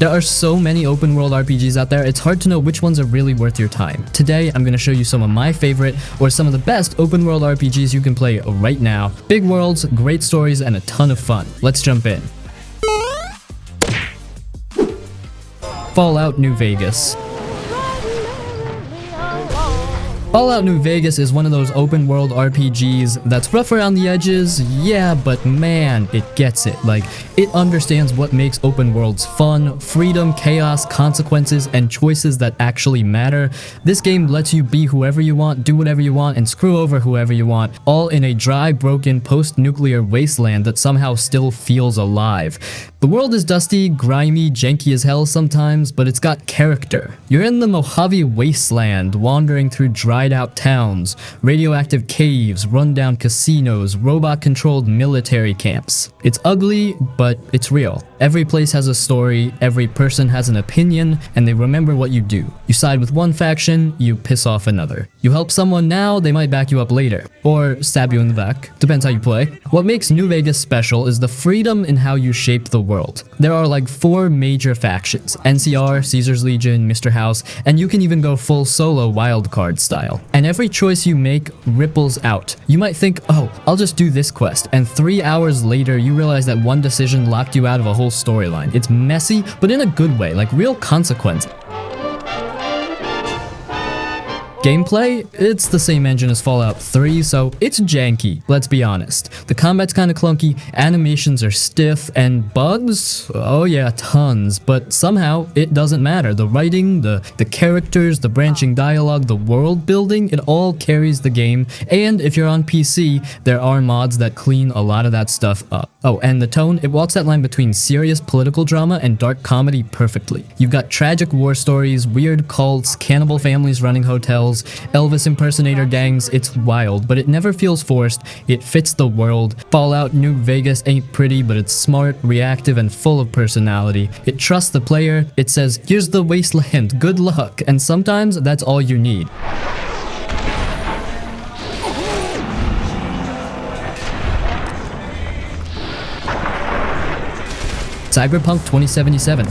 There are so many open world RPGs out there, it's hard to know which ones are really worth your time. Today, I'm gonna show you some of my favorite, or some of the best open world RPGs you can play right now. Big worlds, great stories, and a ton of fun. Let's jump in. Fallout New Vegas. Fallout New Vegas is one of those open world RPGs that's rough around the edges, yeah, but man, it gets it. Like, it understands what makes open worlds fun, freedom, chaos, consequences, and choices that actually matter. This game lets you be whoever you want, do whatever you want, and screw over whoever you want, all in a dry, broken, post-nuclear wasteland that somehow still feels alive. The world is dusty, grimy, janky as hell sometimes, but it's got character. You're in the Mojave Wasteland, wandering through dried out towns, radioactive caves, rundown casinos, robot-controlled military camps. It's ugly, but it's real. Every place has a story, every person has an opinion, and they remember what you do. You side with one faction, you piss off another. You help someone now, they might back you up later. Or stab you in the back. Depends how you play. What makes New Vegas special is the freedom in how you shape the world. There are like 4 major factions: NCR, Caesar's Legion, Mr. House, and you can even go full solo wildcard style. And every choice you make ripples out. You might think, oh, I'll just do this quest, and 3 hours later you realize that one decision locked you out of a whole storyline. It's messy, but in a good way, like real consequence. Gameplay? It's the same engine as Fallout 3, so it's janky, let's be honest. The combat's kinda clunky, animations are stiff, and bugs? Oh yeah, tons, but somehow it doesn't matter. The writing, the characters, the branching dialogue, the world building, it all carries the game, and if you're on PC, there are mods that clean a lot of that stuff up. Oh, and the tone, it walks that line between serious political drama and dark comedy perfectly. You've got tragic war stories, weird cults, cannibal families running hotels, Elvis impersonator gangs. It's wild, but it never feels forced. It fits the world. Fallout New Vegas ain't pretty, but it's smart, reactive, and full of personality. It trusts the player. It says, here's the wasteland, good luck, and sometimes that's all you need. Cyberpunk 2077.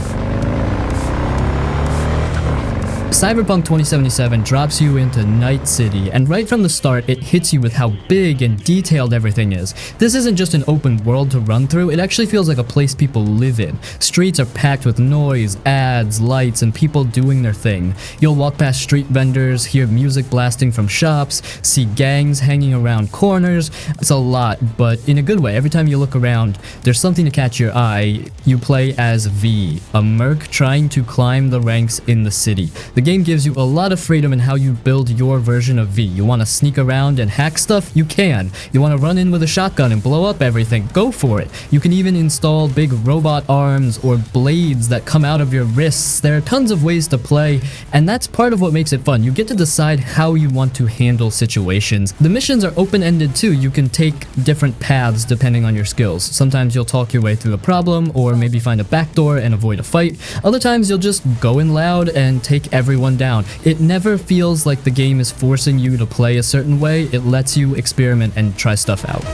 Cyberpunk 2077 drops you into Night City, and right from the start, it hits you with how big and detailed everything is. This isn't just an open world to run through, it actually feels like a place people live in. Streets are packed with noise, ads, lights, and people doing their thing. You'll walk past street vendors, hear music blasting from shops, see gangs hanging around corners. It's a lot, but in a good way. Every time you look around, there's something to catch your eye. You play as V, a merc trying to climb the ranks in the city. The game gives you a lot of freedom in how you build your version of V. You want to sneak around and hack stuff? You can. You want to run in with a shotgun and blow up everything? Go for it. You can even install big robot arms or blades that come out of your wrists. There are tons of ways to play, and that's part of what makes it fun. You get to decide how you want to handle situations. The missions are open-ended too. You can take different paths depending on your skills. Sometimes you'll talk your way through a problem, or maybe find a backdoor and avoid a fight. Other times you'll just go in loud and take everyone down. It never feels like the game is forcing you to play a certain way. It lets you experiment and try stuff out.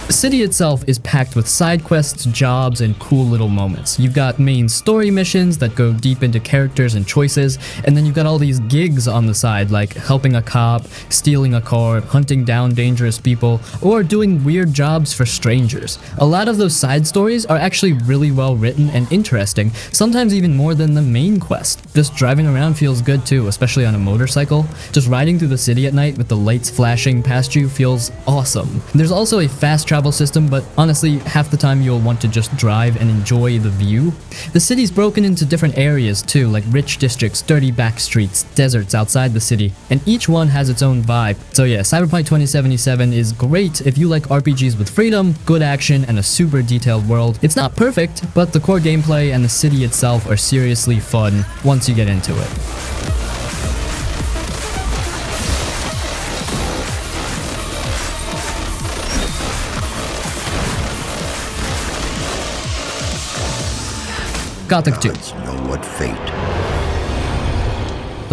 The city itself is packed with side quests, jobs, and cool little moments. You've got main story missions that go deep into characters and choices, and then you've got all these gigs on the side, like helping a cop, stealing a car, hunting down dangerous people, or doing weird jobs for strangers. A lot of those side stories are actually really well written and interesting, sometimes even more than the main quest. Just driving around feels good too, especially on a motorcycle. Just riding through the city at night with the lights flashing past you feels awesome. There's also a fast travel system, but honestly, half the time you'll want to just drive and enjoy the view. The city's broken into different areas too, like rich districts, dirty back streets, deserts outside the city, and each one has its own vibe. So yeah, Cyberpunk 2077 is great if you like RPGs with freedom, good action, and a super detailed world. It's not perfect, but the core gameplay and the city itself are seriously fun once you get into it. Gothic II. Know what fate.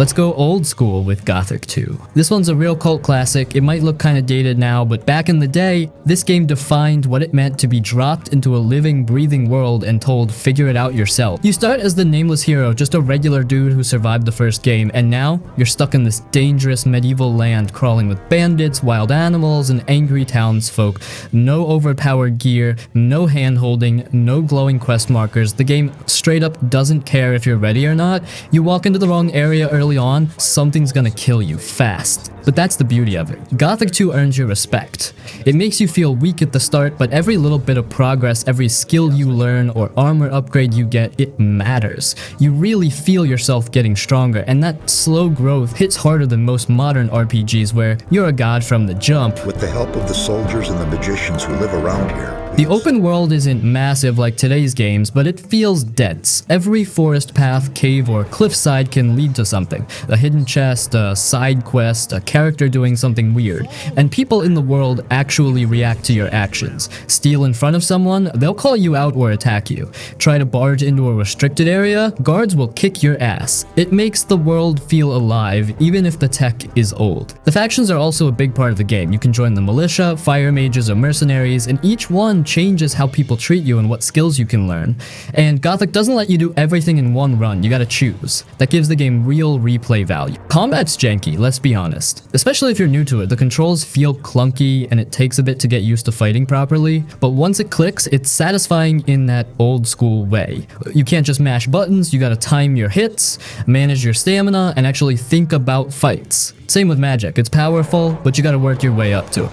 Let's go old school with Gothic 2. This one's a real cult classic. It might look kinda dated now, but back in the day, this game defined what it meant to be dropped into a living, breathing world and told, figure it out yourself. You start as the nameless hero, just a regular dude who survived the first game, and now you're stuck in this dangerous medieval land crawling with bandits, wild animals, and angry townsfolk. No overpowered gear, no hand-holding, no glowing quest markers. The game straight up doesn't care if you're ready or not. You walk into the wrong area early on, something's gonna kill you fast. But that's the beauty of it. Gothic 2 earns your respect. It makes you feel weak at the start, but every little bit of progress, every skill you learn or armor upgrade you get, it matters. You really feel yourself getting stronger, and that slow growth hits harder than most modern RPGs where you're a god from the jump. With the help of the soldiers and the magicians who live around here. The open world isn't massive like today's games, but it feels dense. Every forest path, cave, or cliffside can lead to something. A hidden chest, a side quest, a character doing something weird. And people in the world actually react to your actions. Steal in front of someone, they'll call you out or attack you. Try to barge into a restricted area, guards will kick your ass. It makes the world feel alive, even if the tech is old. The factions are also a big part of the game. You can join the militia, fire mages, or mercenaries, and each one changes how people treat you and what skills you can learn. And Gothic doesn't let you do everything in one run, you gotta choose. That gives the game real replay value. Combat's janky, let's be honest. Especially if you're new to it, the controls feel clunky and it takes a bit to get used to fighting properly, but once it clicks, it's satisfying in that old school way. You can't just mash buttons, you gotta time your hits, manage your stamina, and actually think about fights. Same with magic, it's powerful, but you gotta work your way up to it.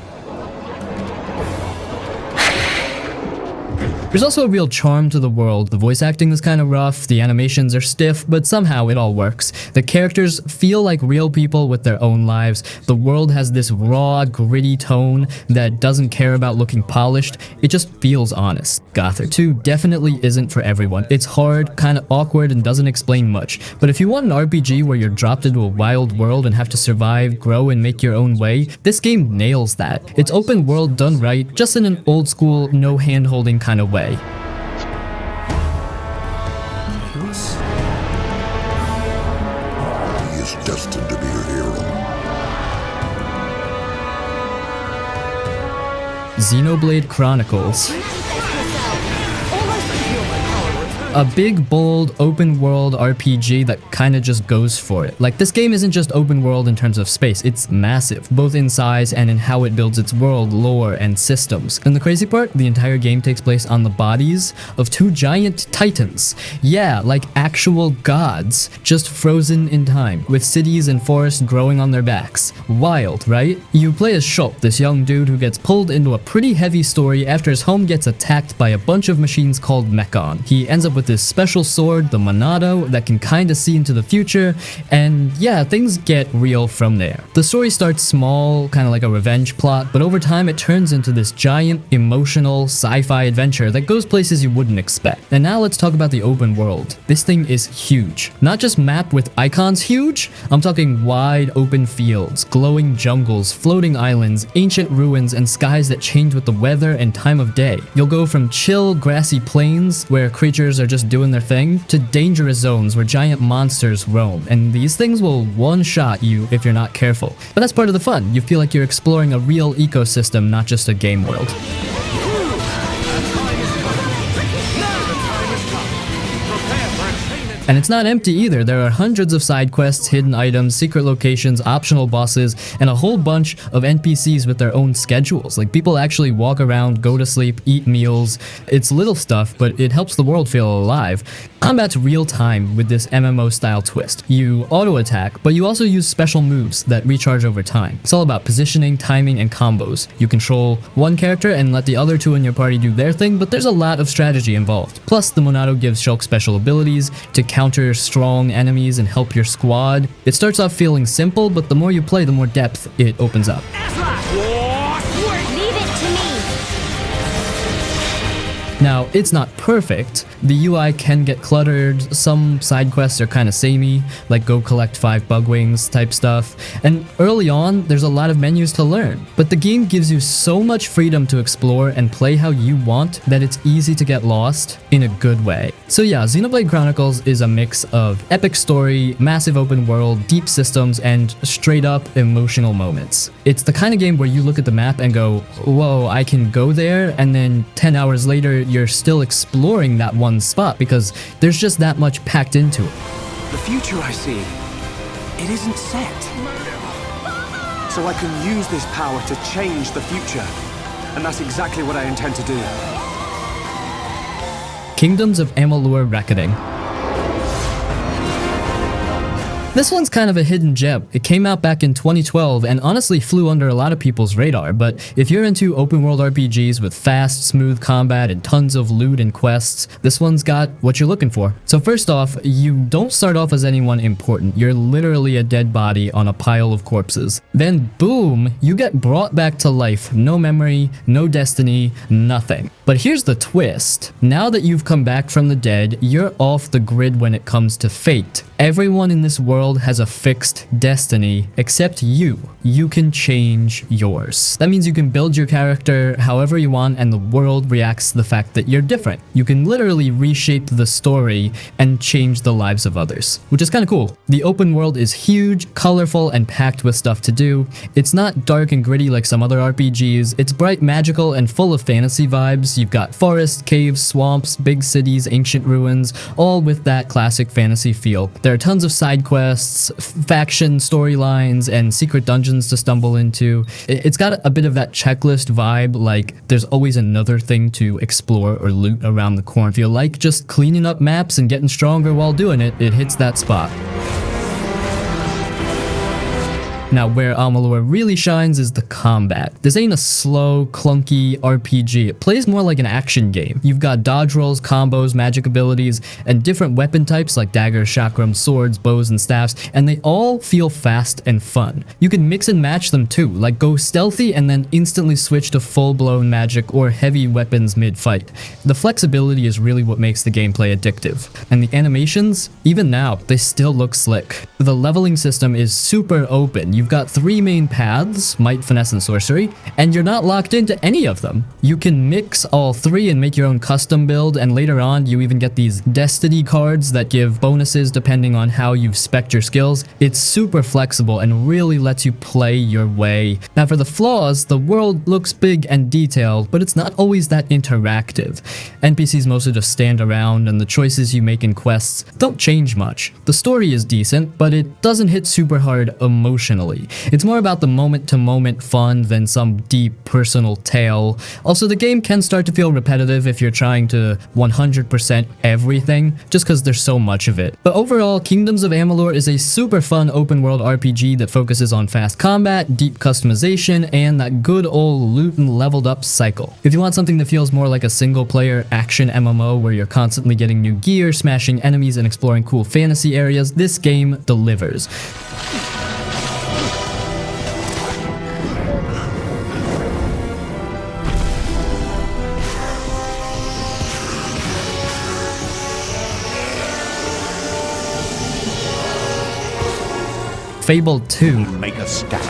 There's also a real charm to the world. The voice acting is kind of rough, the animations are stiff, but somehow it all works. The characters feel like real people with their own lives. The world has this raw, gritty tone that doesn't care about looking polished. It just feels honest. Gothic 2 definitely isn't for everyone. It's hard, kind of awkward, and doesn't explain much. But if you want an RPG where you're dropped into a wild world and have to survive, grow, and make your own way, this game nails that. It's open world done right, just in an old school, no hand-holding kind of way. He is destined to be a hero. Xenoblade Chronicles. A big, bold, open world RPG that kinda just goes for it. Like, this game isn't just open world in terms of space, it's massive, both in size and in how it builds its world, lore, and systems. And the crazy part, the entire game takes place on the bodies of two giant titans. Yeah, like actual gods, just frozen in time, with cities and forests growing on their backs. Wild, right? You play as Shulk, this young dude who gets pulled into a pretty heavy story after his home gets attacked by a bunch of machines called Mechon. He ends up with this special sword, the Monado, that can kinda see into the future, and yeah, things get real from there. The story starts small, kinda like a revenge plot, but over time it turns into this giant, emotional, sci-fi adventure that goes places you wouldn't expect. And now let's talk about the open world. This thing is huge. Not just map with icons huge, I'm talking wide open fields, glowing jungles, floating islands, ancient ruins, and skies that change with the weather and time of day. You'll go from chill, grassy plains, where creatures are just doing their thing, to dangerous zones where giant monsters roam, and these things will one-shot you if you're not careful. But that's part of the fun. You feel like you're exploring a real ecosystem, not just a game world. And it's not empty either. There are hundreds of side quests, hidden items, secret locations, optional bosses, and a whole bunch of NPCs with their own schedules. Like, people actually walk around, go to sleep, eat meals. It's little stuff, but it helps the world feel alive. Combat's real time with this MMO style twist. You auto attack, but you also use special moves that recharge over time. It's all about positioning, timing, and combos. You control one character and let the other two in your party do their thing, but there's a lot of strategy involved. Plus, the Monado gives Shulk special abilities to counter strong enemies and help your squad. It starts off feeling simple, but the more you play, the more depth it opens up. Leave it to me. Now, it's not perfect. The UI can get cluttered, some side quests are kinda samey, like go collect 5 bug wings type stuff, and early on, there's a lot of menus to learn. But the game gives you so much freedom to explore and play how you want that it's easy to get lost in a good way. So yeah, Xenoblade Chronicles is a mix of epic story, massive open world, deep systems, and straight up emotional moments. It's the kind of game where you look at the map and go, whoa, I can go there, and then 10 hours later, you're still exploring that one spot because there's just that much packed into it. The future I see, it isn't set. So I can use this power to change the future. And that's exactly what I intend to do. Kingdoms of Amalur Reckoning. This one's kind of a hidden gem. It came out back in 2012 and honestly flew under a lot of people's radar, but if you're into open world RPGs with fast, smooth combat and tons of loot and quests, this one's got what you're looking for. So first off, you don't start off as anyone important. You're literally a dead body on a pile of corpses. Then boom, you get brought back to life. No memory, no destiny, nothing. But here's the twist. Now that you've come back from the dead, you're off the grid when it comes to fate. Everyone in this world has a fixed destiny, except you. You can change yours. That means you can build your character however you want and the world reacts to the fact that you're different. You can literally reshape the story and change the lives of others, which is kind of cool. The open world is huge, colorful, and packed with stuff to do. It's not dark and gritty like some other RPGs. It's bright, magical, and full of fantasy vibes. You've got forests, caves, swamps, big cities, ancient ruins, all with that classic fantasy feel. There are tons of side quests, faction storylines, and secret dungeons to stumble into. It's got a bit of that checklist vibe, like there's always another thing to explore or loot around the corner. If you like just cleaning up maps and getting stronger while doing it, it hits that spot. Now, where Amalur really shines is the combat. This ain't a slow, clunky RPG. It plays more like an action game. You've got dodge rolls, combos, magic abilities, and different weapon types like daggers, chakrams, swords, bows, and staffs, and they all feel fast and fun. You can mix and match them too, like go stealthy and then instantly switch to full-blown magic or heavy weapons mid-fight. The flexibility is really what makes the gameplay addictive. And the animations, even now, they still look slick. The leveling system is super open. You've got 3 main paths, might, finesse, and sorcery, and you're not locked into any of them. You can mix all 3 and make your own custom build, and later on you even get these destiny cards that give bonuses depending on how you've spec'd your skills. It's super flexible and really lets you play your way. Now for the flaws, the world looks big and detailed, but it's not always that interactive. NPCs mostly just stand around, and the choices you make in quests don't change much. The story is decent, but it doesn't hit super hard emotionally. It's more about the moment-to-moment fun than some deep personal tale. Also, the game can start to feel repetitive if you're trying to 100% everything, just because there's so much of it. But overall, Kingdoms of Amalur is a super fun open-world RPG that focuses on fast combat, deep customization, and that good old loot and leveled up cycle. If you want something that feels more like a single-player action MMO where you're constantly getting new gear, smashing enemies, and exploring cool fantasy areas, this game delivers. Fable II. Make a stack.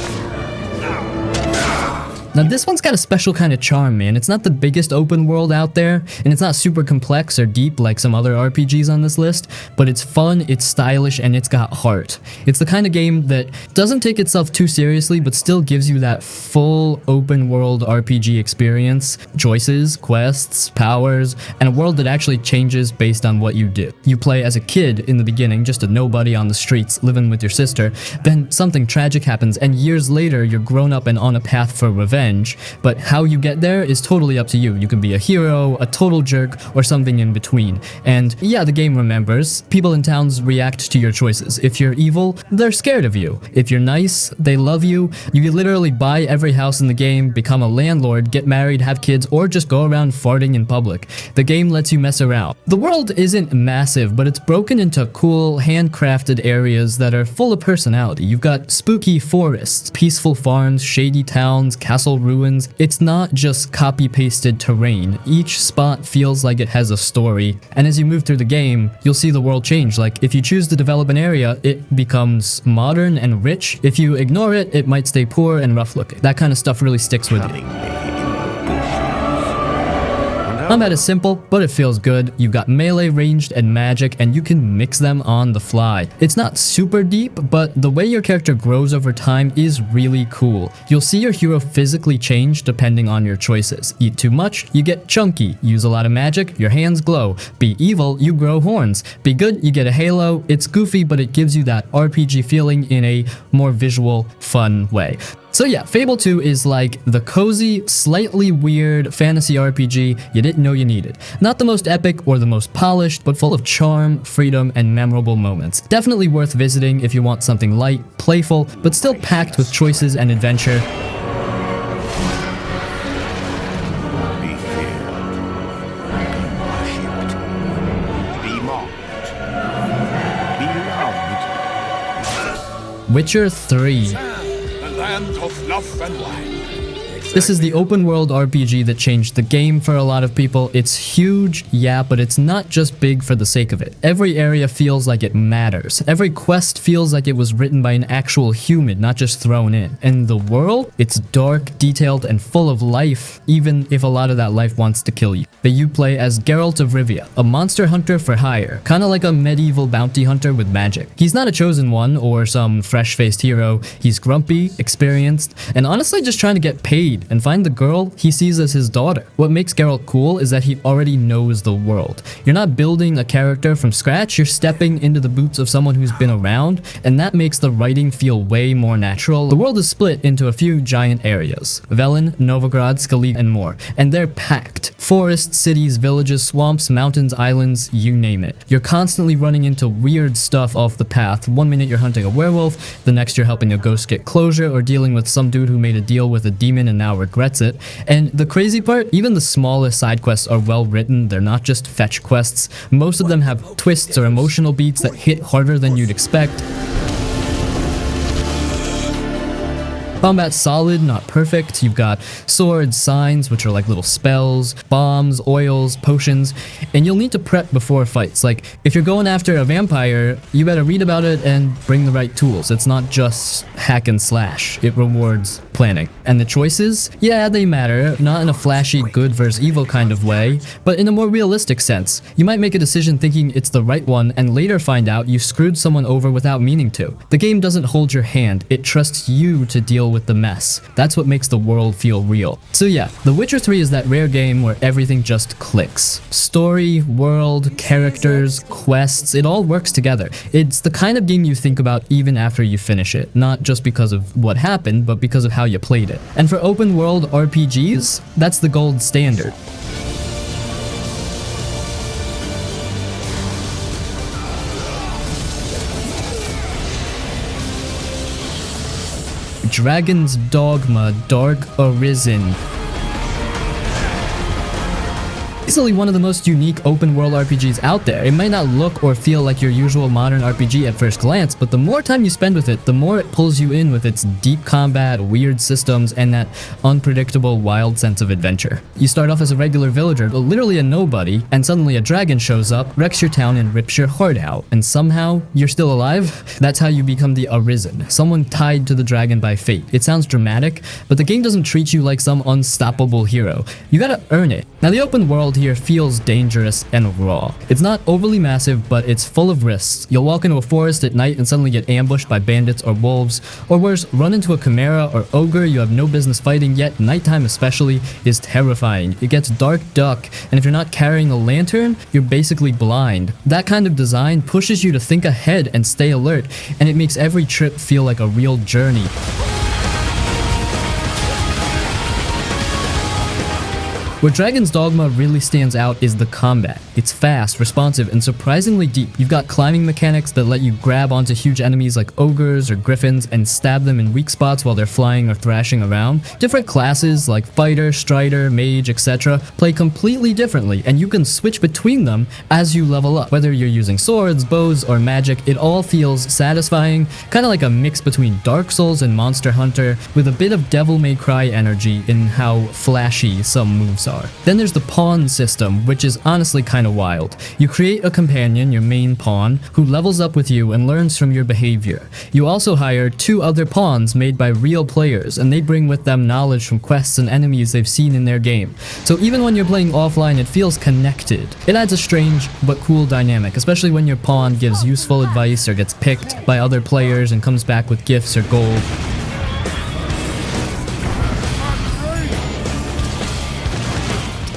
Now this one's got a special kind of charm, man. It's not the biggest open world out there, and it's not super complex or deep like some other RPGs on this list, but it's fun, it's stylish, and it's got heart. It's the kind of game that doesn't take itself too seriously, but still gives you that full open world RPG experience, choices, quests, powers, and a world that actually changes based on what you do. You play as a kid in the beginning, just a nobody on the streets living with your sister, then something tragic happens, and years later you're grown up and on a path for revenge. But how you get there is totally up to you. You can be a hero, a total jerk, or something in between. And yeah, the game remembers. People in towns react to your choices. If you're evil, they're scared of you. If you're nice, they love you. You can literally buy every house in the game, become a landlord, get married, have kids, or just go around farting in public. The game lets you mess around. The world isn't massive, but it's broken into cool, handcrafted areas that are full of personality. You've got spooky forests, peaceful farms, shady towns, castle medieval ruins, it's not just copy-pasted terrain. Each spot feels like it has a story, and as you move through the game, you'll see the world change. Like, if you choose to develop an area, it becomes modern and rich. If you ignore it, it might stay poor and rough-looking. That kind of stuff really sticks with you. Combat is simple, but it feels good. You've got melee, ranged, and magic, and you can mix them on the fly. It's not super deep, but the way your character grows over time is really cool. You'll see your hero physically change depending on your choices. Eat too much, you get chunky. Use a lot of magic, your hands glow. Be evil, you grow horns. Be good, you get a halo. It's goofy, but it gives you that RPG feeling in a more visual, fun way. So yeah, Fable 2 is like the cozy, slightly weird fantasy RPG you didn't know you needed. Not the most epic or the most polished, but full of charm, freedom, and memorable moments. Definitely worth visiting if you want something light, playful, but still packed with choices and adventure. Be feared, worshipped, be mocked, be loved. Witcher 3. Of love and light. This is the open world RPG that changed the game for a lot of people. It's huge, yeah, but it's not just big for the sake of it. Every area feels like it matters. Every quest feels like it was written by an actual human, not just thrown in. And the world? It's dark, detailed, and full of life, even if a lot of that life wants to kill you. But you play as Geralt of Rivia, a monster hunter for hire, kinda like a medieval bounty hunter with magic. He's not a chosen one or some fresh-faced hero. He's grumpy, experienced, and honestly just trying to get paid and find the girl he sees as his daughter. What makes Geralt cool is that he already knows the world. You're not building a character from scratch, you're stepping into the boots of someone who's been around, and that makes the writing feel way more natural. The world is split into a few giant areas: Velen, Novigrad, Skellige, and more, and they're packed. Forests, cities, villages, swamps, mountains, islands, you name it. You're constantly running into weird stuff off the path. One minute you're hunting a werewolf, the next you're helping a ghost get closure or dealing with some dude who made a deal with a demon and now regrets it. And the crazy part, even the smallest side quests are well written. They're not just fetch quests. Most of them have twists or emotional beats that hit harder than you'd expect. Combat's solid, not perfect. You've got swords, signs, which are like little spells, bombs, oils, potions, and you'll need to prep before fights. Like, if you're going after a vampire, you better read about it and bring the right tools. It's not just hack and slash. It rewards planning. And the choices? Yeah, they matter. Not in a flashy good versus evil kind of way, but in a more realistic sense. You might make a decision thinking it's the right one and later find out you screwed someone over without meaning to. The game doesn't hold your hand. It trusts you to deal with the mess. That's what makes the world feel real. So yeah, The Witcher 3 is that rare game where everything just clicks. Story, world, characters, quests, it all works together. It's the kind of game you think about even after you finish it, not just because of what happened, but because of how you played it. And for open world RPGs, that's the gold standard. Dragon's Dogma Dark Arisen. Easily one of the most unique open world RPGs out there. It might not look or feel like your usual modern RPG at first glance, but the more time you spend with it, the more it pulls you in with its deep combat, weird systems, and that unpredictable, wild sense of adventure. You start off as a regular villager, literally a nobody, and suddenly a dragon shows up, wrecks your town, and rips your heart out. And somehow, you're still alive? That's how you become the Arisen, someone tied to the dragon by fate. It sounds dramatic, but the game doesn't treat you like some unstoppable hero. You gotta earn it. Now, the open world here feels dangerous and raw. It's not overly massive, but it's full of risks. You'll walk into a forest at night and suddenly get ambushed by bandits or wolves, or worse, run into a chimera or ogre you have no business fighting, yet nighttime especially is terrifying. It gets dark duck, and if you're not carrying a lantern, you're basically blind. That kind of design pushes you to think ahead and stay alert, and it makes every trip feel like a real journey. Where Dragon's Dogma really stands out is the combat. It's fast, responsive, and surprisingly deep. You've got climbing mechanics that let you grab onto huge enemies like ogres or griffins and stab them in weak spots while they're flying or thrashing around. Different classes like fighter, strider, mage, etc. play completely differently, and you can switch between them as you level up. Whether you're using swords, bows, or magic, it all feels satisfying, kind of like a mix between Dark Souls and Monster Hunter, with a bit of Devil May Cry energy in how flashy some moves are. Then there's the pawn system, which is honestly kind of wild. You create a companion, your main pawn, who levels up with you and learns from your behavior. You also hire 2 other pawns made by real players, and they bring with them knowledge from quests and enemies they've seen in their game. So even when you're playing offline, it feels connected. It adds a strange but cool dynamic, especially when your pawn gives useful advice or gets picked by other players and comes back with gifts or gold.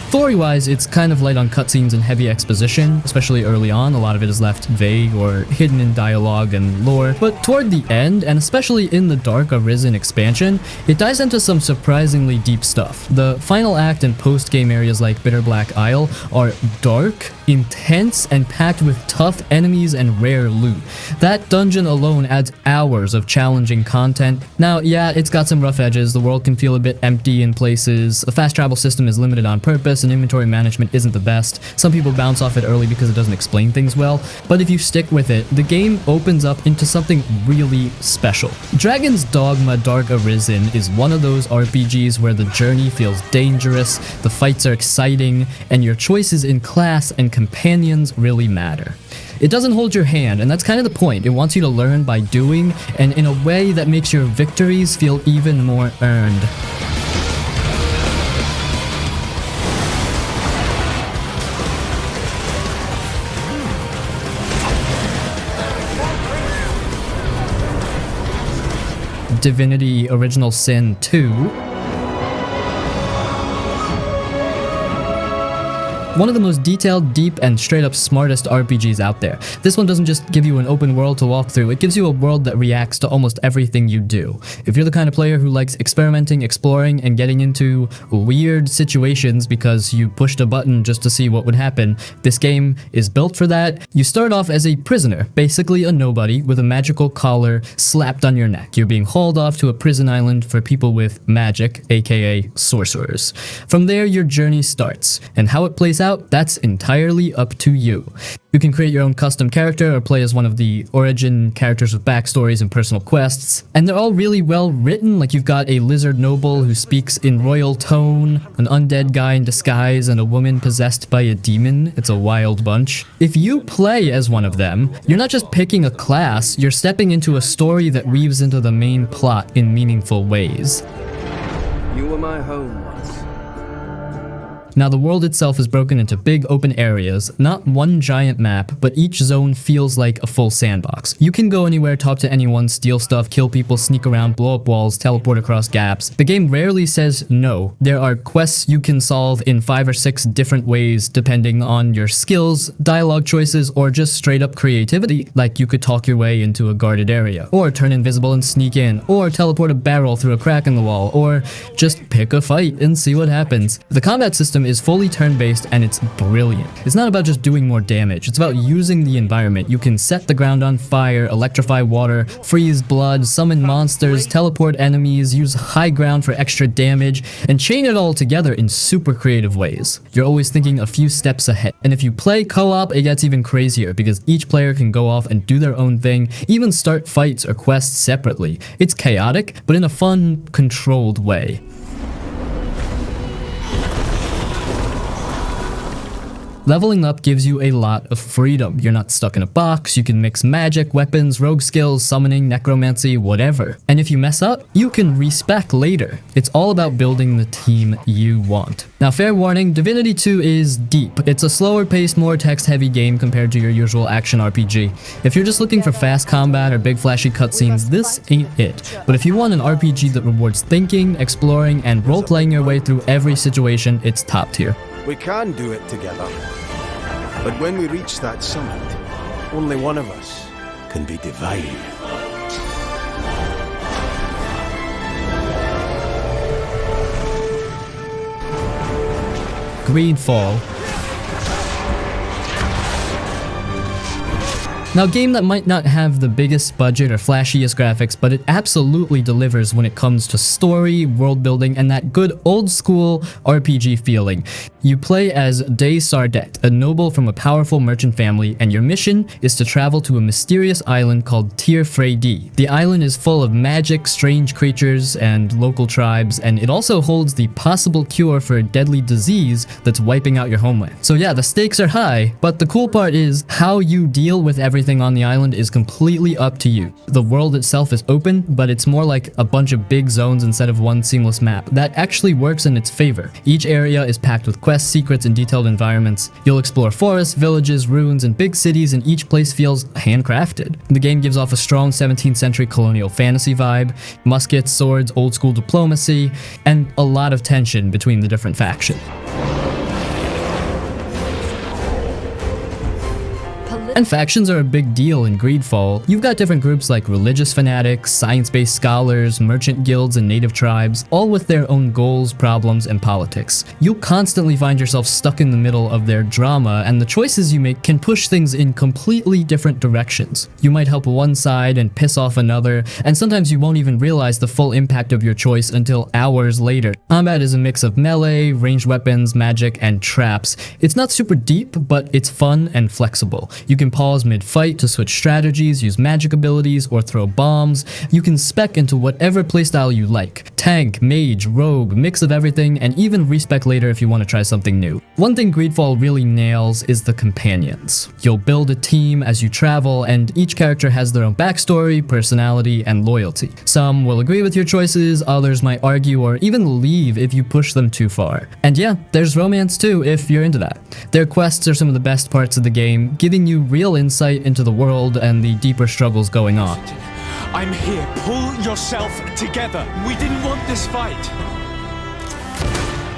Story-wise, it's kind of light on cutscenes and heavy exposition, especially early on. A lot of it is left vague or hidden in dialogue and lore, but toward the end, and especially in the Dark Arisen expansion, it dives into some surprisingly deep stuff. The final act and post-game areas like Bitter Black Isle are dark, intense, and packed with tough enemies and rare loot. That dungeon alone adds hours of challenging content. Now, yeah, it's got some rough edges. The world can feel a bit empty in places. The fast travel system is limited on purpose, and inventory management isn't the best. Some people bounce off it early because it doesn't explain things well, but if you stick with it, the game opens up into something really special. Dragon's Dogma Dark Arisen is one of those RPGs where the journey feels dangerous, the fights are exciting, and your choices in class and companions really matter. It doesn't hold your hand, and that's kind of the point. It wants you to learn by doing, and in a way that makes your victories feel even more earned. Divinity Original Sin 2. One of the most detailed, deep, and straight up smartest RPGs out there. This one doesn't just give you an open world to walk through, it gives you a world that reacts to almost everything you do. If you're the kind of player who likes experimenting, exploring, and getting into weird situations because you pushed a button just to see what would happen, this game is built for that. You start off as a prisoner, basically a nobody, with a magical collar slapped on your neck. You're being hauled off to a prison island for people with magic, aka sorcerers. From there, your journey starts, and how it plays out, that's entirely up to you. You can create your own custom character or play as one of the origin characters with backstories and personal quests, and they're all really well written. Like, you've got a lizard noble who speaks in royal tone, an undead guy in disguise, and a woman possessed by a demon. It's a wild bunch. If you play as one of them, you're not just picking a class, you're stepping into a story that weaves into the main plot in meaningful ways. You were my home once. Now, the world itself is broken into big open areas, not one giant map, but each zone feels like a full sandbox. You can go anywhere, talk to anyone, steal stuff, kill people, sneak around, blow up walls, teleport across gaps. The game rarely says no. There are quests you can solve in 5 or 6 different ways depending on your skills, dialogue choices, or just straight up creativity. Like, you could talk your way into a guarded area, or turn invisible and sneak in, or teleport a barrel through a crack in the wall, or just pick a fight and see what happens. The combat system is fully turn-based, and it's brilliant. It's not about just doing more damage, it's about using the environment. You can set the ground on fire, electrify water, freeze blood, summon monsters, teleport enemies, use high ground for extra damage, and chain it all together in super creative ways. You're always thinking a few steps ahead. And if you play co-op, it gets even crazier because each player can go off and do their own thing, even start fights or quests separately. It's chaotic, but in a fun, controlled way. Leveling up gives you a lot of freedom. You're not stuck in a box, you can mix magic, weapons, rogue skills, summoning, necromancy, whatever. And if you mess up, you can respec later. It's all about building the team you want. Now, fair warning, Divinity 2 is deep. It's a slower paced, more text-heavy game compared to your usual action RPG. If you're just looking for fast combat or big flashy cutscenes, this ain't it. But if you want an RPG that rewards thinking, exploring, and role-playing your way through every situation, it's top tier. We can do it together. But when we reach that summit, only one of us can be divided. GreedFall. Now, a game that might not have the biggest budget or flashiest graphics, but it absolutely delivers when it comes to story, world building, and that good old school RPG feeling. You play as De Sardet, a noble from a powerful merchant family, and your mission is to travel to a mysterious island called Tir Freydi. The island is full of magic, strange creatures, and local tribes, and it also holds the possible cure for a deadly disease that's wiping out your homeland. So yeah, the stakes are high, but the cool part is how you deal with everything on the island is completely up to you. The world itself is open, but it's more like a bunch of big zones instead of one seamless map. That actually works in its favor. Each area is packed with quests, secrets, and detailed environments. You'll explore forests, villages, ruins, and big cities, and each place feels handcrafted. The game gives off a strong 17th century colonial fantasy vibe, muskets, swords, old school diplomacy, and a lot of tension between the different factions. And factions are a big deal in GreedFall. You've got different groups like religious fanatics, science-based scholars, merchant guilds, and native tribes, all with their own goals, problems, and politics. You'll constantly find yourself stuck in the middle of their drama, and the choices you make can push things in completely different directions. You might help one side and piss off another, and sometimes you won't even realize the full impact of your choice until hours later. Combat is a mix of melee, ranged weapons, magic, and traps. It's not super deep, but it's fun and flexible. You can pause mid-fight to switch strategies, use magic abilities, or throw bombs. You can spec into whatever playstyle you like. Tank, mage, rogue, mix of everything, and even respec later if you want to try something new. One thing GreedFall really nails is the companions. You'll build a team as you travel, and each character has their own backstory, personality, and loyalty. Some will agree with your choices, others might argue or even leave if you push them too far. And yeah, there's romance too if you're into that. Their quests are some of the best parts of the game, giving you real insight into the world and the deeper struggles going on. I'm here. Pull yourself together. We didn't want this fight.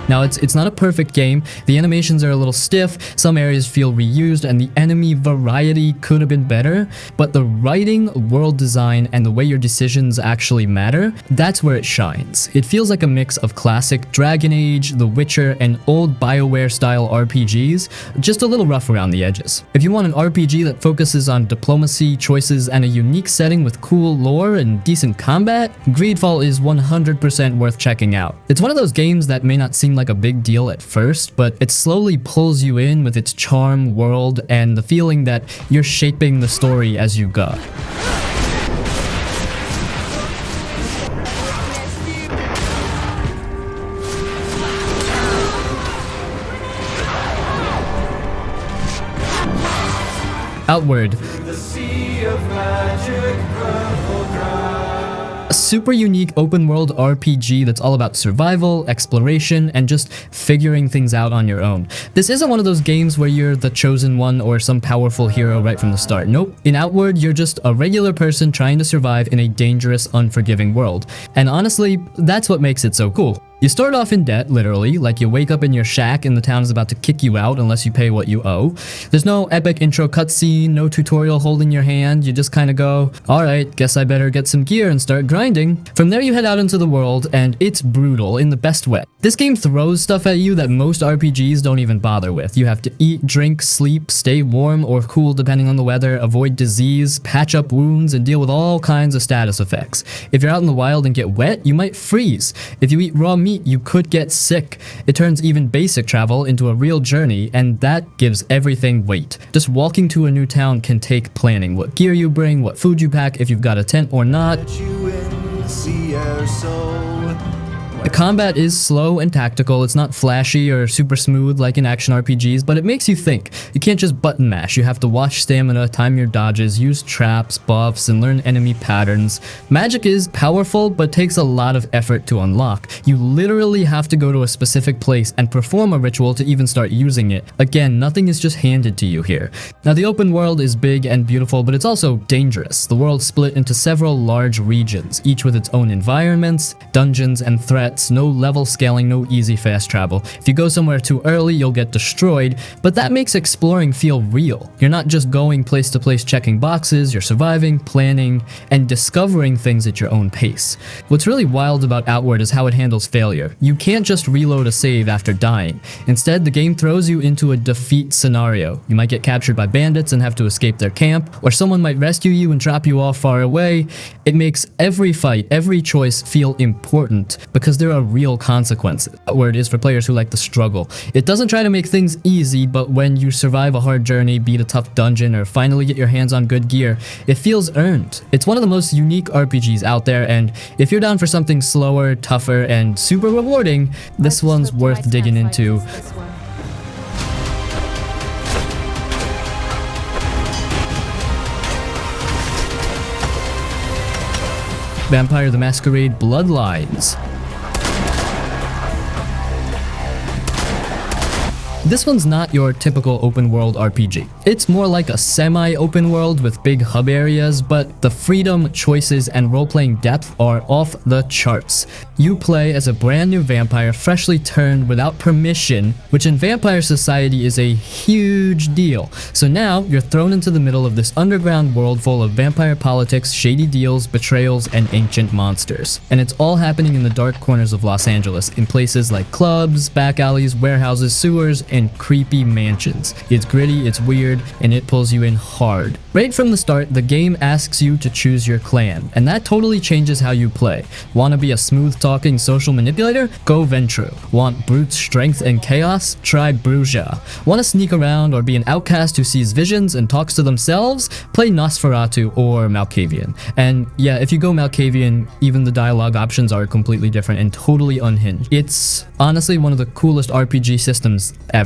Now, it's not a perfect game. The animations are a little stiff, some areas feel reused, and the enemy variety could have been better, but the writing, world design, and the way your decisions actually matter, that's where it shines. It feels like a mix of classic Dragon Age, The Witcher, and old BioWare-style RPGs, just a little rough around the edges. If you want an RPG that focuses on diplomacy, choices, and a unique setting with cool lore and decent combat, GreedFall is 100% worth checking out. It's one of those games that may not seem like a big deal at first, but it slowly pulls you in with its charm, world, and the feeling that you're shaping the story as you go. Outward. A super unique open world RPG that's all about survival, exploration, and just figuring things out on your own. This isn't one of those games where you're the chosen one or some powerful hero right from the start. Nope. In Outward, you're just a regular person trying to survive in a dangerous, unforgiving world. And honestly, that's what makes it so cool. You start off in debt, literally, like you wake up in your shack and the town is about to kick you out unless you pay what you owe. There's no epic intro cutscene, no tutorial holding your hand, you just kinda go, alright, guess I better get some gear and start grinding. From there you head out into the world, and it's brutal in the best way. This game throws stuff at you that most RPGs don't even bother with. You have to eat, drink, sleep, stay warm or cool depending on the weather, avoid disease, patch up wounds, and deal with all kinds of status effects. If you're out in the wild and get wet, you might freeze. If you eat raw meat, you could get sick. It turns even basic travel into a real journey, and that gives everything weight. Just walking to a new town can take planning. What gear you bring, what food you pack, if you've got a tent or not. The combat is slow and tactical. It's not flashy or super smooth like in action RPGs, but it makes you think. You can't just button mash. You have to watch stamina, time your dodges, use traps, buffs, and learn enemy patterns. Magic is powerful, but takes a lot of effort to unlock. You literally have to go to a specific place and perform a ritual to even start using it. Again, nothing is just handed to you here. Now, the open world is big and beautiful, but it's also dangerous. The world's split into several large regions, each with its own environments, dungeons, and threats, paths, no level scaling, no easy fast travel. If you go somewhere too early, you'll get destroyed, but that makes exploring feel real. You're not just going place to place checking boxes, you're surviving, planning, and discovering things at your own pace. What's really wild about Outward is how it handles failure. You can't just reload a save after dying. Instead, the game throws you into a defeat scenario. You might get captured by bandits and have to escape their camp, or someone might rescue you and drop you off far away. It makes every fight, every choice feel important because there are real consequences. Outward is for players who like to struggle. It doesn't try to make things easy, but when you survive a hard journey, beat a tough dungeon, or finally get your hands on good gear, it feels earned. It's one of the most unique RPGs out there, and if you're down for something slower, tougher, and super rewarding, this one's worth digging into. Vampire the Masquerade Bloodlines. This one's not your typical open world RPG. It's more like a semi-open world with big hub areas, but the freedom, choices, and role-playing depth are off the charts. You play as a brand new vampire freshly turned without permission, which in vampire society is a huge deal. So now you're thrown into the middle of this underground world full of vampire politics, shady deals, betrayals, and ancient monsters. And it's all happening in the dark corners of Los Angeles, in places like clubs, back alleys, warehouses, sewers, and creepy mansions. It's gritty, it's weird, and it pulls you in hard. Right from the start, the game asks you to choose your clan, and that totally changes how you play. Want to be a smooth-talking social manipulator? Go Ventru. Want brute strength and chaos? Try Bruja. Want to sneak around or be an outcast who sees visions and talks to themselves? Play Nosferatu or Malkavian. And yeah, if you go Malkavian, even the dialogue options are completely different and totally unhinged. It's honestly one of the coolest RPG systems ever.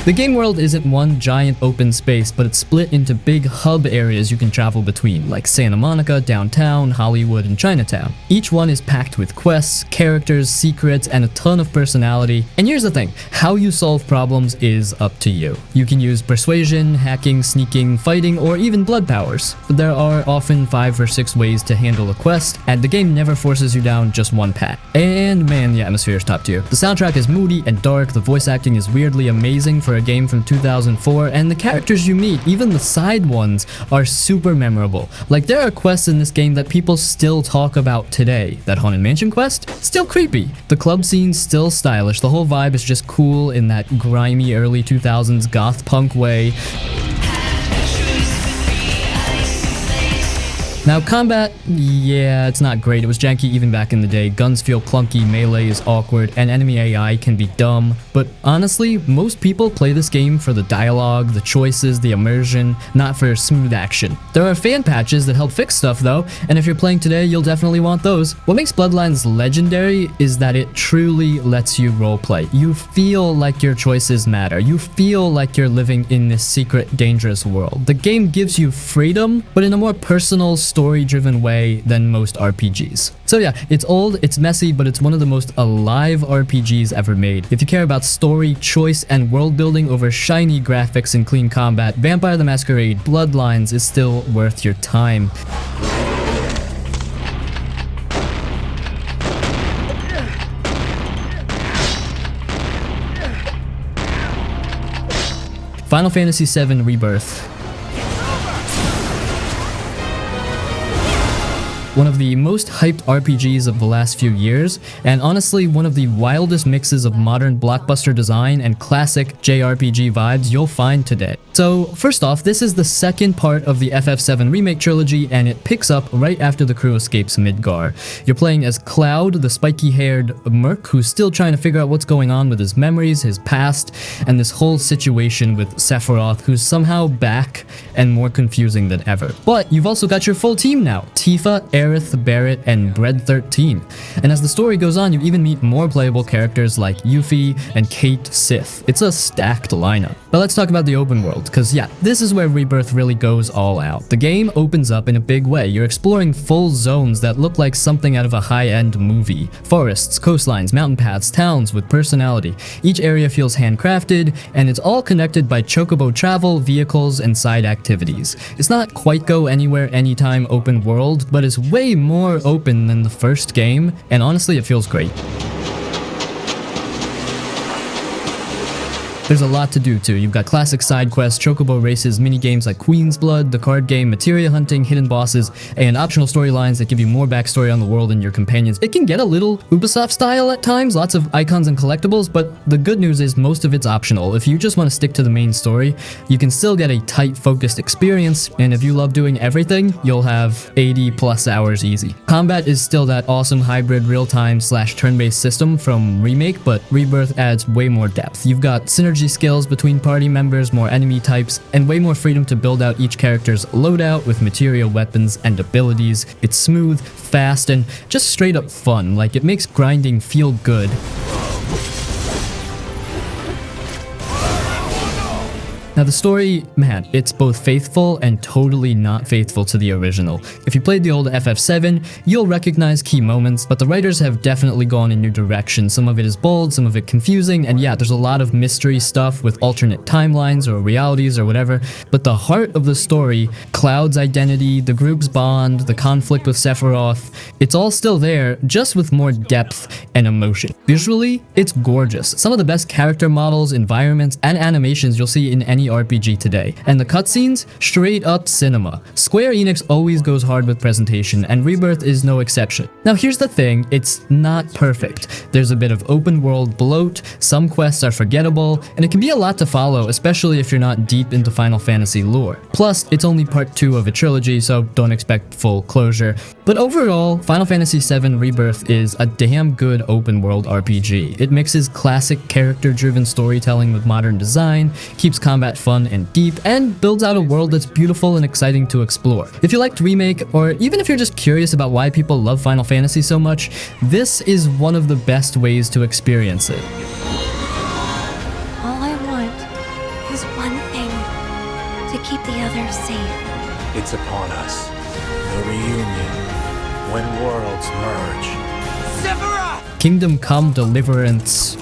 The game world isn't one giant open space, but it's split into big hub areas you can travel between, like Santa Monica, downtown, Hollywood, and Chinatown. Each one is packed with quests, characters, secrets, and a ton of personality. And here's the thing, how you solve problems is up to you. You can use persuasion, hacking, sneaking, fighting, or even blood powers. But there are often 5 or 6 ways to handle a quest, and the game never forces you down just one path. And man, the atmosphere is top tier. The soundtrack is moody and dark, the voice acting is weirdly amazing for a game from 2004, and the characters you meet, even the side ones, are super memorable. Like, there are quests in this game that people still talk about today. That Haunted Mansion quest? Still creepy. The club scene's still stylish, the whole vibe is just cool in that grimy early 2000s goth punk way. Now combat, yeah, it's not great. It was janky even back in the day. Guns feel clunky, melee is awkward, and enemy AI can be dumb. But honestly, most people play this game for the dialogue, the choices, the immersion, not for smooth action. There are fan patches that help fix stuff though, and if you're playing today, you'll definitely want those. What makes Bloodlines legendary is that it truly lets you roleplay. You feel like your choices matter. You feel like you're living in this secret, dangerous world. The game gives you freedom, but in a more personal, story-driven way than most RPGs. So yeah, it's old, it's messy, but it's one of the most alive RPGs ever made. If you care about story, choice, and world building over shiny graphics and clean combat, Vampire the Masquerade Bloodlines is still worth your time. Final Fantasy VII Rebirth. One of the most hyped RPGs of the last few years, and honestly one of the wildest mixes of modern blockbuster design and classic JRPG vibes you'll find today. So first off, this is the second part of the FF7 remake trilogy, and it picks up right after the crew escapes Midgar. You're playing as Cloud, the spiky-haired merc who's still trying to figure out what's going on with his memories, his past, and this whole situation with Sephiroth, who's somehow back and more confusing than ever. But you've also got your full team now. Tifa, Aerith, Barret, and Bread 13. And as the story goes on, you even meet more playable characters like Yuffie and Kate Sith. It's a stacked lineup. But let's talk about the open world, cause yeah, this is where Rebirth really goes all out. The game opens up in a big way. You're exploring full zones that look like something out of a high-end movie. Forests, coastlines, mountain paths, towns with personality. Each area feels handcrafted, and it's all connected by chocobo travel, vehicles, and side activities. It's not quite go anywhere anytime open world, but it's way more open than the first game, and honestly it feels great. There's a lot to do too. You've got classic side quests, chocobo races, mini games like Queen's Blood, the card game, materia hunting, hidden bosses, and optional storylines that give you more backstory on the world and your companions. It can get a little Ubisoft style at times, lots of icons and collectibles, but the good news is most of it's optional. If you just want to stick to the main story, you can still get a tight, focused experience, and if you love doing everything, you'll have 80 plus hours easy. Combat is still that awesome hybrid real-time / turn-based system from Remake, but Rebirth adds way more depth. You've got synergy skills between party members, more enemy types, and way more freedom to build out each character's loadout with material weapons and abilities. It's smooth, fast, and just straight up fun. Like, it makes grinding feel good. Now the story, man, it's both faithful and totally not faithful to the original. If you played the old FF7, you'll recognize key moments, but the writers have definitely gone a new direction. Some of it is bold, some of it confusing, and yeah, there's a lot of mystery stuff with alternate timelines or realities or whatever, but the heart of the story, Cloud's identity, the group's bond, the conflict with Sephiroth, it's all still there, just with more depth and emotion. Visually, it's gorgeous. Some of the best character models, environments, and animations you'll see in any RPG today. And the cutscenes? Straight up cinema. Square Enix always goes hard with presentation, and Rebirth is no exception. Now here's the thing, it's not perfect. There's a bit of open world bloat, some quests are forgettable, and it can be a lot to follow, especially if you're not deep into Final Fantasy lore. Plus, it's only part 2 of a trilogy, so don't expect full closure. But overall, Final Fantasy VII Rebirth is a damn good open world RPG. It mixes classic character-driven storytelling with modern design, keeps combat fun and deep, and builds out a world that's beautiful and exciting to explore. If you liked Remake, or even if you're just curious about why people love Final Fantasy so much, this is one of the best ways to experience it. All I want is one thing, to keep the others safe. It's upon us. The reunion. When worlds merge. Sephiroth! Kingdom Come Deliverance.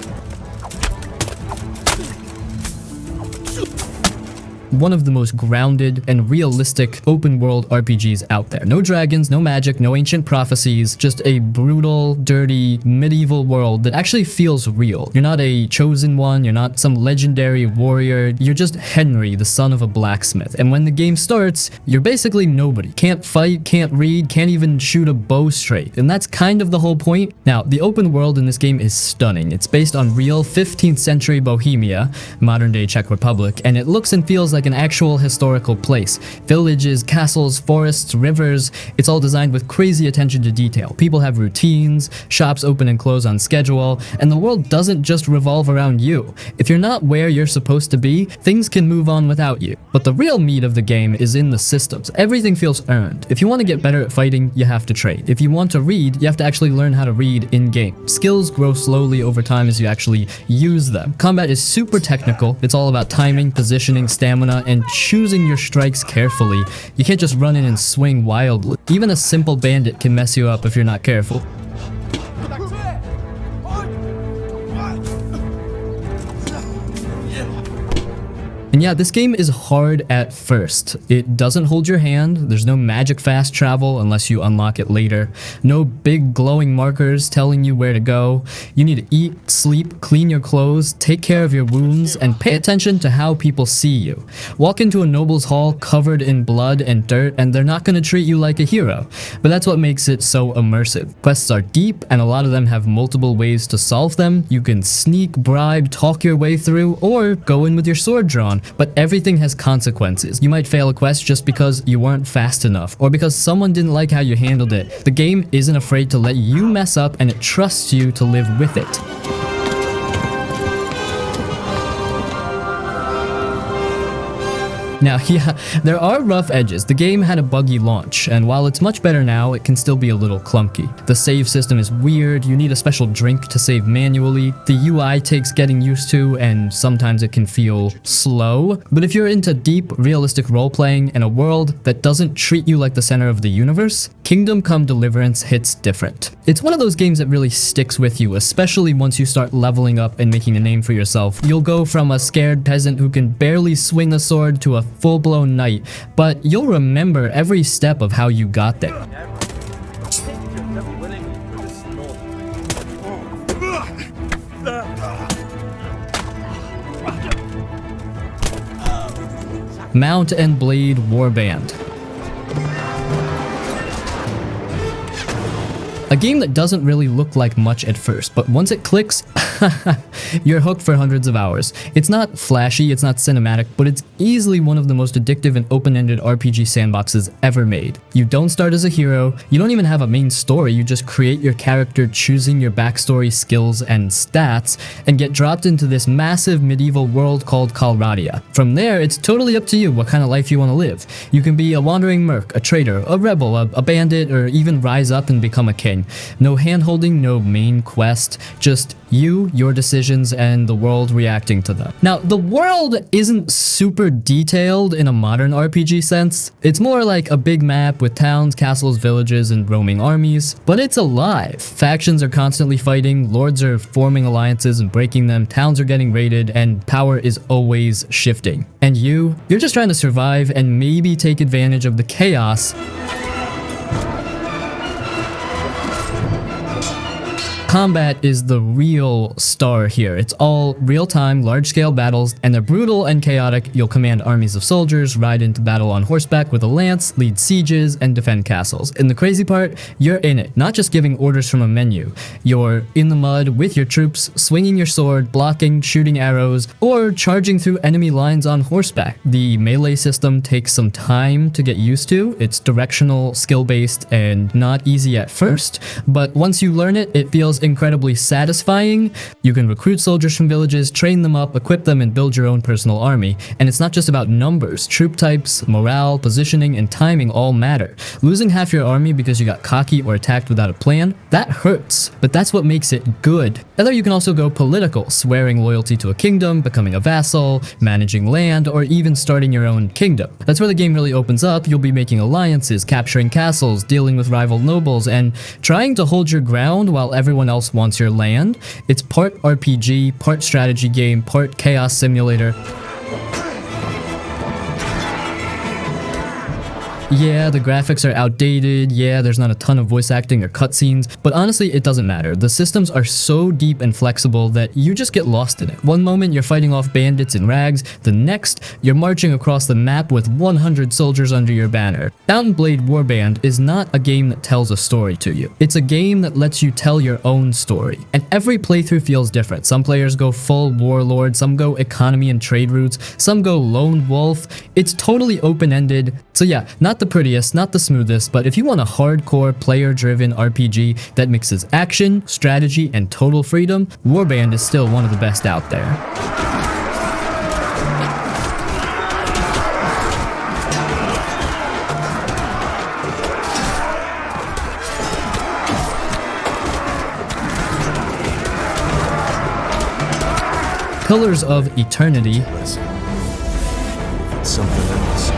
One of the most grounded and realistic open world RPGs out there. No dragons, no magic, no ancient prophecies, just a brutal, dirty, medieval world that actually feels real. You're not a chosen one, you're not some legendary warrior, you're just Henry, the son of a blacksmith. And when the game starts, you're basically nobody. Can't fight, can't read, can't even shoot a bow straight. And that's kind of the whole point. Now, the open world in this game is stunning. It's based on real 15th century Bohemia, modern day Czech Republic, and it looks and feels like an actual historical place. Villages, castles, forests, rivers, it's all designed with crazy attention to detail. People have routines, shops open and close on schedule, and the world doesn't just revolve around you. If you're not where you're supposed to be, things can move on without you. But the real meat of the game is in the systems. Everything feels earned. If you want to get better at fighting, you have to trade. If you want to read, you have to actually learn how to read in-game. Skills grow slowly over time as you actually use them. Combat is super technical. It's all about timing, positioning, stamina, and choosing your strikes carefully. You can't just run in and swing wildly. Even a simple bandit can mess you up if you're not careful. And yeah, this game is hard at first. It doesn't hold your hand, there's no magic fast travel unless you unlock it later, no big glowing markers telling you where to go. You need to eat, sleep, clean your clothes, take care of your wounds, and pay attention to how people see you. Walk into a noble's hall covered in blood and dirt, and they're not going to treat you like a hero. But that's what makes it so immersive. Quests are deep, and a lot of them have multiple ways to solve them. You can sneak, bribe, talk your way through, or go in with your sword drawn. But everything has consequences. You might fail a quest just because you weren't fast enough, or because someone didn't like how you handled it. The game isn't afraid to let you mess up, and it trusts you to live with it. Now, yeah, there are rough edges. The game had a buggy launch, and while it's much better now, it can still be a little clunky. The save system is weird, you need a special drink to save manually, the UI takes getting used to, and sometimes it can feel slow. But if you're into deep, realistic role-playing in a world that doesn't treat you like the center of the universe, Kingdom Come Deliverance hits different. It's one of those games that really sticks with you, especially once you start leveling up and making a name for yourself. You'll go from a scared peasant who can barely swing a sword to a full-blown knight, but you'll remember every step of how you got there. Mount and Blade Warband. A game that doesn't really look like much at first, but once it clicks, you're hooked for hundreds of hours. It's not flashy, it's not cinematic, but it's easily one of the most addictive and open-ended RPG sandboxes ever made. You don't start as a hero, you don't even have a main story, you just create your character choosing your backstory, skills, and stats, and get dropped into this massive medieval world called Calradia. From there, it's totally up to you what kind of life you want to live. You can be a wandering merc, a traitor, a rebel, a bandit, or even rise up and become a king. No hand-holding, no main quest, just you, your decisions, and the world reacting to them. Now, the world isn't super detailed in a modern RPG sense. It's more like a big map with towns, castles, villages, and roaming armies, but it's alive. Factions are constantly fighting, lords are forming alliances and breaking them, towns are getting raided, and power is always shifting. And you're just trying to survive and maybe take advantage of the chaos. Combat is the real star here. It's all real-time, large-scale battles, and they're brutal and chaotic. You'll command armies of soldiers, ride into battle on horseback with a lance, lead sieges, and defend castles. And the crazy part, you're in it, not just giving orders from a menu. You're in the mud with your troops, swinging your sword, blocking, shooting arrows, or charging through enemy lines on horseback. The melee system takes some time to get used to. It's directional, skill-based, and not easy at first, but once you learn it, it feels incredibly satisfying. You can recruit soldiers from villages, train them up, equip them, and build your own personal army. And it's not just about numbers. Troop types, morale, positioning, and timing all matter. Losing half your army because you got cocky or attacked without a plan, that hurts, but that's what makes it good. Although you can also go political, swearing loyalty to a kingdom, becoming a vassal, managing land, or even starting your own kingdom. That's where the game really opens up. You'll be making alliances, capturing castles, dealing with rival nobles, and trying to hold your ground while everyone else wants your land. It's part RPG, part strategy game, part chaos simulator. Yeah, the graphics are outdated, yeah, there's not a ton of voice acting or cutscenes, but honestly, it doesn't matter. The systems are so deep and flexible that you just get lost in it. One moment, you're fighting off bandits in rags, the next, you're marching across the map with 100 soldiers under your banner. Mount and Blade Warband is not a game that tells a story to you. It's a game that lets you tell your own story. And every playthrough feels different. Some players go full warlord, some go economy and trade routes, some go lone wolf. It's totally open-ended. So yeah, not the prettiest, not the smoothest, but if you want a hardcore player-driven RPG that mixes action, strategy, and total freedom, Warband is still one of the best out there. Pillars of Eternity. It's something else.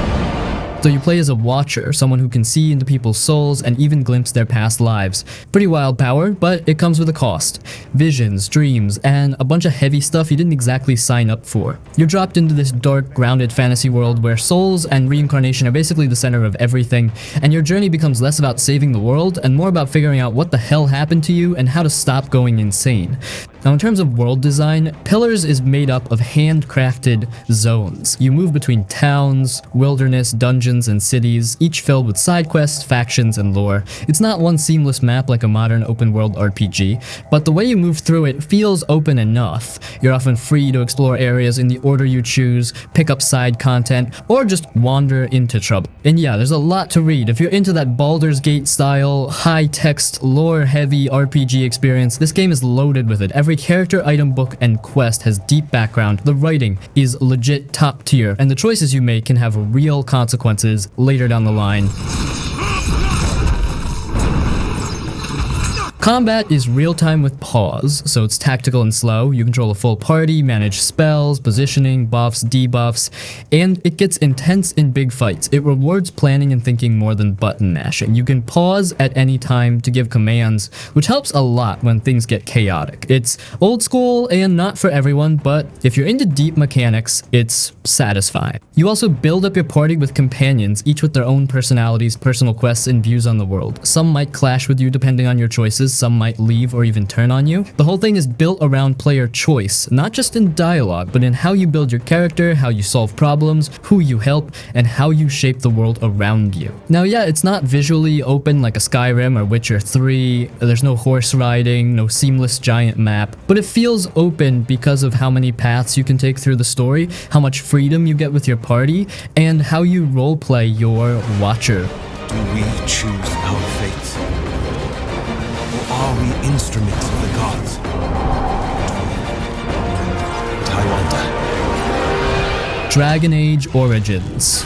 So you play as a watcher, someone who can see into people's souls and even glimpse their past lives. Pretty wild power, but it comes with a cost. Visions, dreams, and a bunch of heavy stuff you didn't exactly sign up for. You're dropped into this dark, grounded fantasy world where souls and reincarnation are basically the center of everything, and your journey becomes less about saving the world and more about figuring out what the hell happened to you and how to stop going insane. Now, in terms of world design, Pillars is made up of handcrafted zones. You move between towns, wilderness, dungeons, and cities, each filled with side quests, factions, and lore. It's not one seamless map like a modern open-world RPG, but the way you move through it feels open enough. You're often free to explore areas in the order you choose, pick up side content, or just wander into trouble. And yeah, there's a lot to read. If you're into that Baldur's Gate style, high-text, lore-heavy RPG experience, this game is loaded with it. Every Every character, item, book, and quest has deep background, the writing is legit top tier, and the choices you make can have real consequences later down the line. Combat is real-time with pause, so it's tactical and slow. You control a full party, manage spells, positioning, buffs, debuffs, and it gets intense in big fights. It rewards planning and thinking more than button mashing. You can pause at any time to give commands, which helps a lot when things get chaotic. It's old school and not for everyone, but if you're into deep mechanics, it's satisfying. You also build up your party with companions, each with their own personalities, personal quests, and views on the world. Some might clash with you depending on your choices, some might leave or even turn on you. The whole thing is built around player choice, not just in dialogue, but in how you build your character, how you solve problems, who you help, and how you shape the world around you. Now, yeah, it's not visually open like a Skyrim or Witcher 3, there's no horse riding, no seamless giant map, but it feels open because of how many paths you can take through the story, how much freedom you get with your party, and how you roleplay your watcher. Do we choose our fates? Or are we instruments of the gods? I wonder. Dragon Age Origins.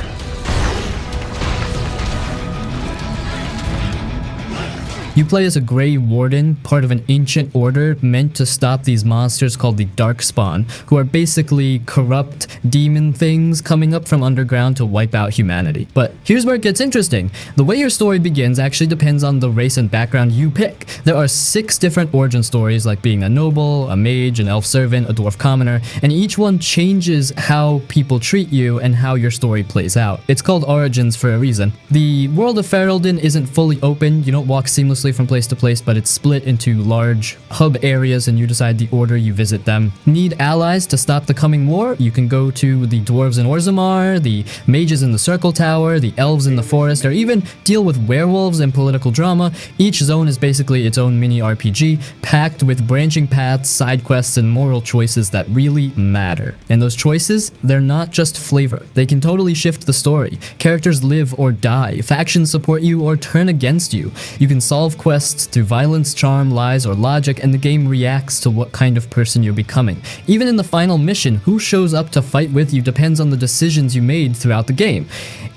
You play as a Grey Warden, part of an ancient order meant to stop these monsters called the Darkspawn, who are basically corrupt demon things coming up from underground to wipe out humanity. But here's where it gets interesting. The way your story begins actually depends on the race and background you pick. There are 6 different origin stories, like being a noble, a mage, an elf servant, a dwarf commoner, and each one changes how people treat you and how your story plays out. It's called Origins for a reason. The world of Ferelden isn't fully open, you don't walk seamlessly from place to place, but it's split into large hub areas and you decide the order you visit them. Need allies to stop the coming war? You can go to the dwarves in Orzammar, the mages in the Circle Tower, the elves in the forest, or even deal with werewolves and political drama. Each zone is basically its own mini RPG, packed with branching paths, side quests, and moral choices that really matter. And those choices, they're not just flavor. They can totally shift the story. Characters live or die, factions support you or turn against you. You can solve quests through violence, charm, lies, or logic, and the game reacts to what kind of person you're becoming. Even in the final mission, who shows up to fight with you depends on the decisions you made throughout the game.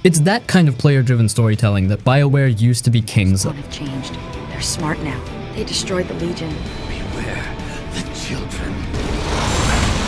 It's that kind of player-driven storytelling that BioWare used to be kings of. Have changed. They're smart now. They destroyed the Legion. Beware the children.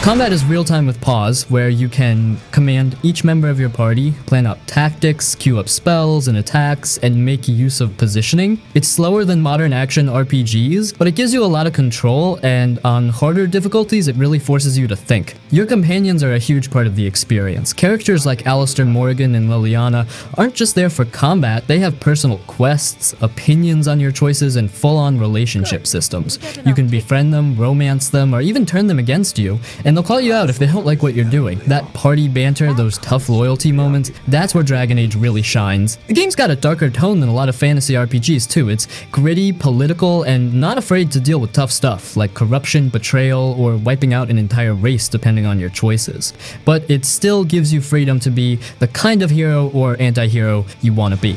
Combat is real-time with pause, where you can command each member of your party, plan out tactics, queue up spells and attacks, and make use of positioning. It's slower than modern action RPGs, but it gives you a lot of control, and on harder difficulties, it really forces you to think. Your companions are a huge part of the experience. Characters like Alistair Morgan and Liliana aren't just there for combat, they have personal quests, opinions on your choices, and full-on relationship systems. You can befriend them, romance them, or even turn them against you, and they'll call you out if they don't like what you're doing. That party banter, those tough loyalty moments, that's where Dragon Age really shines. The game's got a darker tone than a lot of fantasy RPGs too. It's gritty, political, and not afraid to deal with tough stuff, like corruption, betrayal, or wiping out an entire race depending on your choices. But it still gives you freedom to be the kind of hero or anti-hero you want to be.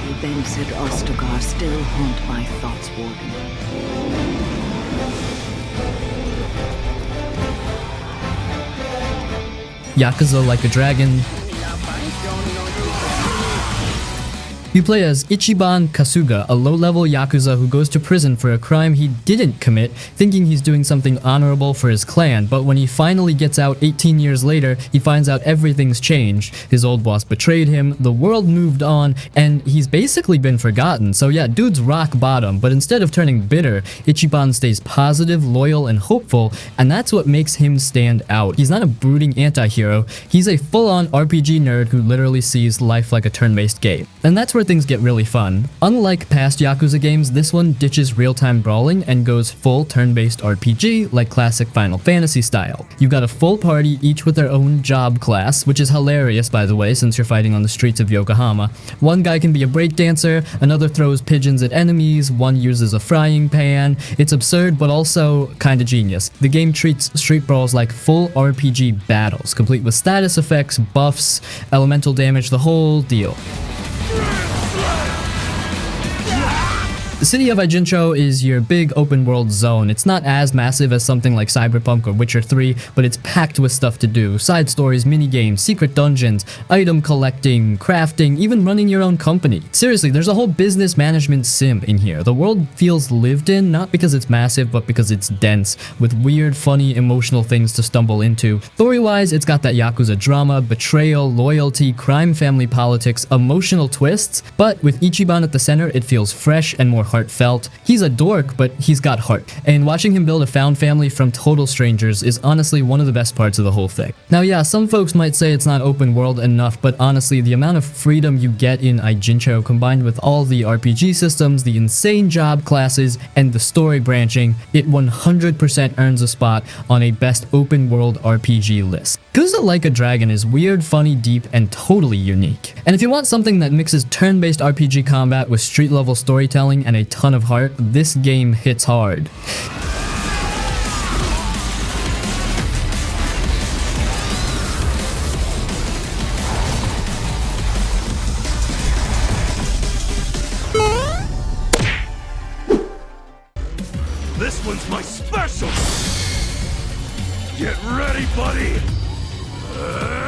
The events at Ostagar still haunt my thoughts, Warden. Yakuza Like a Dragon. You play as Ichiban Kasuga, a low-level Yakuza who goes to prison for a crime he didn't commit, thinking he's doing something honorable for his clan, but when he finally gets out 18 years later, he finds out everything's changed. His old boss betrayed him, the world moved on, and he's basically been forgotten. So yeah, dude's rock bottom, but instead of turning bitter, Ichiban stays positive, loyal, and hopeful, and that's what makes him stand out. He's not a brooding anti-hero, he's a full-on RPG nerd who literally sees life like a turn-based game. And that's where things get really fun. Unlike past Yakuza games, this one ditches real-time brawling and goes full turn-based RPG like classic Final Fantasy style. You've got a full party, each with their own job class, which is hilarious by the way since you're fighting on the streets of Yokohama. One guy can be a breakdancer, another throws pigeons at enemies, one uses a frying pan. It's absurd but also kinda genius. The game treats street brawls like full RPG battles, complete with status effects, buffs, elemental damage, the whole deal. The city of Ijincho is your big open world zone. It's not as massive as something like Cyberpunk or Witcher 3, but it's packed with stuff to do. Side stories, mini games, secret dungeons, item collecting, crafting, even running your own company. Seriously, there's a whole business management sim in here. The world feels lived in, not because it's massive, but because it's dense, with weird, funny, emotional things to stumble into. Story-wise, it's got that Yakuza drama, betrayal, loyalty, crime family politics, emotional twists, but with Ichiban at the center, it feels fresh and more heartfelt. He's a dork, but he's got heart. And watching him build a found family from total strangers is honestly one of the best parts of the whole thing. Now yeah, some folks might say it's not open world enough, but honestly, the amount of freedom you get in Ijincho combined with all the RPG systems, the insane job classes, and the story branching, it 100% earns a spot on a best open world RPG list. Yakuza Like a Dragon is weird, funny, deep, and totally unique. And if you want something that mixes turn-based RPG combat with street-level storytelling and a ton of heart, this game hits hard. This one's my special! Get ready, buddy!